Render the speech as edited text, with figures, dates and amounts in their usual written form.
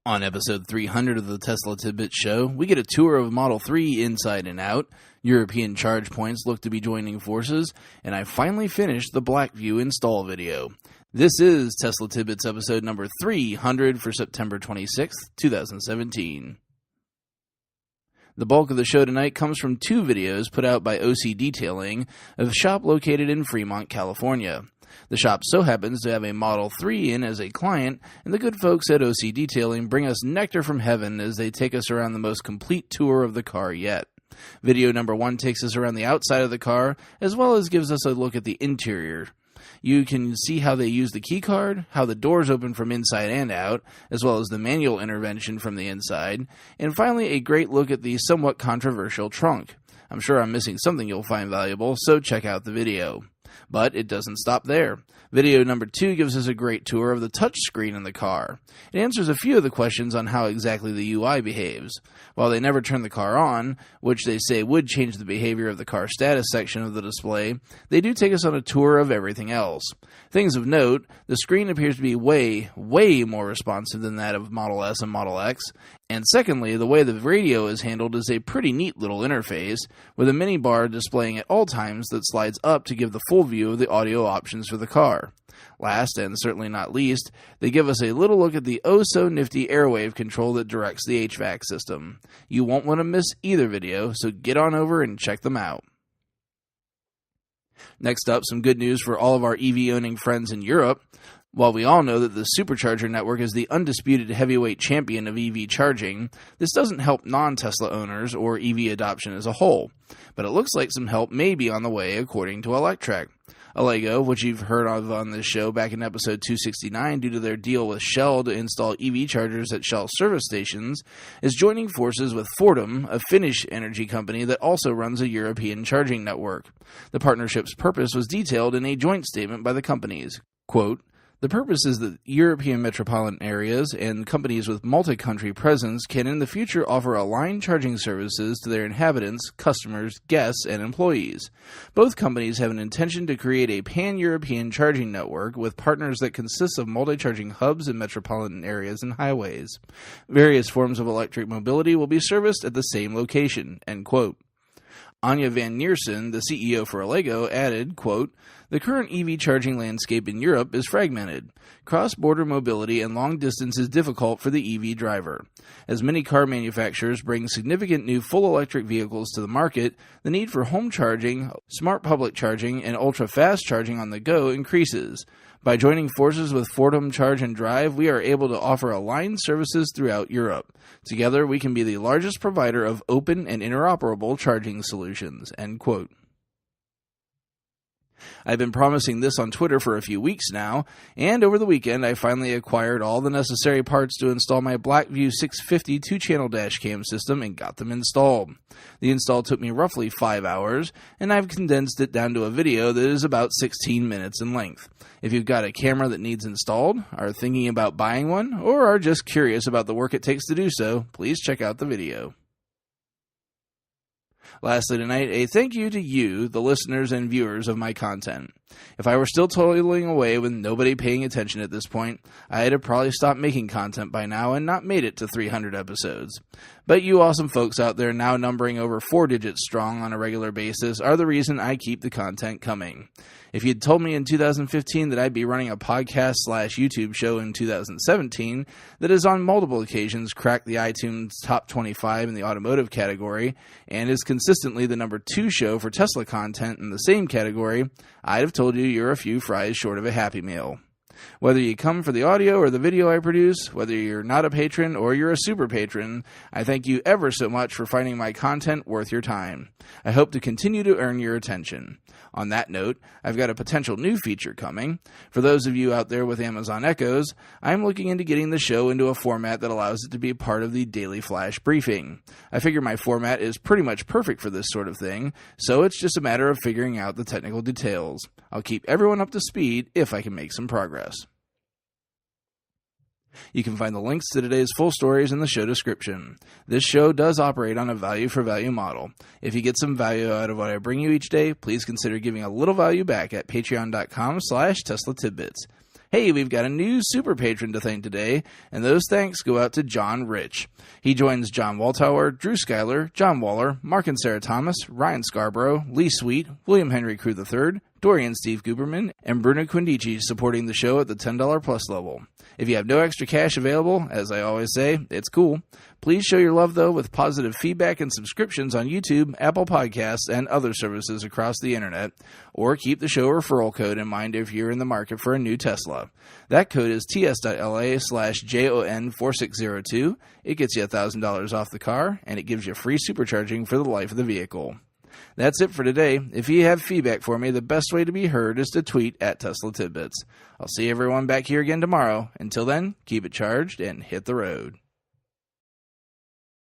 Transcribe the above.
On episode 300 of the Tesla Tidbits show, we get a tour of Model 3 inside and out, European charge points look to be joining forces, and I finally finished the BlackVue install video. This is Tesla Tidbits episode number 300 for September 26th, 2017. The bulk of the show tonight comes from two videos put out by OC Detailing of a shop located in Fremont, California. The shop so happens to have a Model 3 in as a client, and the good folks at OC Detailing bring us nectar from heaven as they take us around the most complete tour of the car yet. Video number 1 takes us around the outside of the car, as well as gives us a look at the interior. You can see how they use the key card, how the doors open from inside and out, as well as the manual intervention from the inside, and finally a great look at the somewhat controversial trunk. I'm sure I'm missing something you'll find valuable, so check out the video. But it doesn't stop there. Video number 2 gives us a great tour of the touchscreen in the car. It answers a few of the questions on how exactly the UI behaves. While they never turn the car on, which they say would change the behavior of the car status section of the display, they do take us on a tour of everything else. Things of note, the screen appears to be way more responsive than that of Model S and Model X. And secondly, the way the radio is handled is a pretty neat little interface, with a mini bar displaying at all times that slides up to give the full view of the audio options for the car. Last, and certainly not least, they give us a little look at the oh-so-nifty airwave control that directs the HVAC system. You won't want to miss either video, so get on over and check them out. Next up, some good news for all of our EV-owning friends in Europe. While we all know that the supercharger network is the undisputed heavyweight champion of EV charging, this doesn't help non-Tesla owners or EV adoption as a whole. But it looks like some help may be on the way, according to Electrek. Allego, which you've heard of on this show back in episode 269 due to their deal with Shell to install EV chargers at Shell service stations, is joining forces with Fortum, a Finnish energy company that also runs a European charging network. The partnership's purpose was detailed in a joint statement by the companies. Quote, "The purpose is that European metropolitan areas and companies with multi-country presence can in the future offer aligned charging services to their inhabitants, customers, guests, and employees. Both companies have an intention to create a pan-European charging network with partners that consists of multi-charging hubs in metropolitan areas and highways. Various forms of electric mobility will be serviced at the same location." End quote. Anja van Neersen, the CEO for Allego, added, quote, "The current EV charging landscape in Europe is fragmented. Cross-border mobility and long distance is difficult for the EV driver. As many car manufacturers bring significant new full electric vehicles to the market, the need for home charging, smart public charging, and ultra-fast charging on the go increases. By joining forces with Fortum Charge and Drive, we are able to offer aligned services throughout Europe. Together, we can be the largest provider of open and interoperable charging solutions." End quote. I've been promising this on Twitter for a few weeks now, and over the weekend I finally acquired all the necessary parts to install my BlackVue 650 2-channel dashcam system and got them installed. The install took me roughly 5 hours, and I've condensed it down to a video that is about 16 minutes in length. If you've got a camera that needs installed, are thinking about buying one, or are just curious about the work it takes to do so, please check out the video. Lastly tonight, a thank you to you, the listeners and viewers of my content. If I were still toiling away with nobody paying attention at this point, I'd have probably stopped making content by now and not made it to 300 episodes. But you awesome folks out there now numbering over 4 digits strong on a regular basis are the reason I keep the content coming. If you'd told me in 2015 that I'd be running a podcast/YouTube show in 2017 that has on multiple occasions cracked the iTunes top 25 in the automotive category and is consistently the number 2 show for Tesla content in the same category, I'd have told you you're a few fries short of a Happy Meal. Whether you come for the audio or the video I produce, whether you're not a patron or you're a super patron, I thank you ever so much for finding my content worth your time. I hope to continue to earn your attention. On that note, I've got a potential new feature coming. For those of you out there with Amazon Echoes, I'm looking into getting the show into a format that allows it to be a part of the Daily Flash Briefing. I figure my format is pretty much perfect for this sort of thing, so it's just a matter of figuring out the technical details. I'll keep everyone up to speed if I can make some progress. You can find the links to today's full stories in the show description. This show does operate on a value-for-value model. If you get some value out of what I bring you each day, please consider giving a little value back at patreon.com/Tesla Tidbits. Hey, we've got a new super patron to thank today, and those thanks go out to John Rich. He joins John Waltauer, Drew Schuyler, John Waller, Mark and Sarah Thomas, Ryan Scarborough, Lee Sweet, William Henry Crew III, Dorian Steve Guberman, and Bruno Quindici supporting the show at the $10 plus level. If you have no extra cash available, as I always say, it's cool. Please show your love, though, with positive feedback and subscriptions on YouTube, Apple Podcasts, and other services across the internet, or keep the show referral code in mind if you're in the market for a new Tesla. That code is ts.la/JON4602. It gets you $1,000 off the car, and it gives you free supercharging for the life of the vehicle. That's it for today. If you have feedback for me, the best way to be heard is to tweet at Tesla Tidbits. I'll see everyone back here again tomorrow. Until then, keep it charged and hit the road.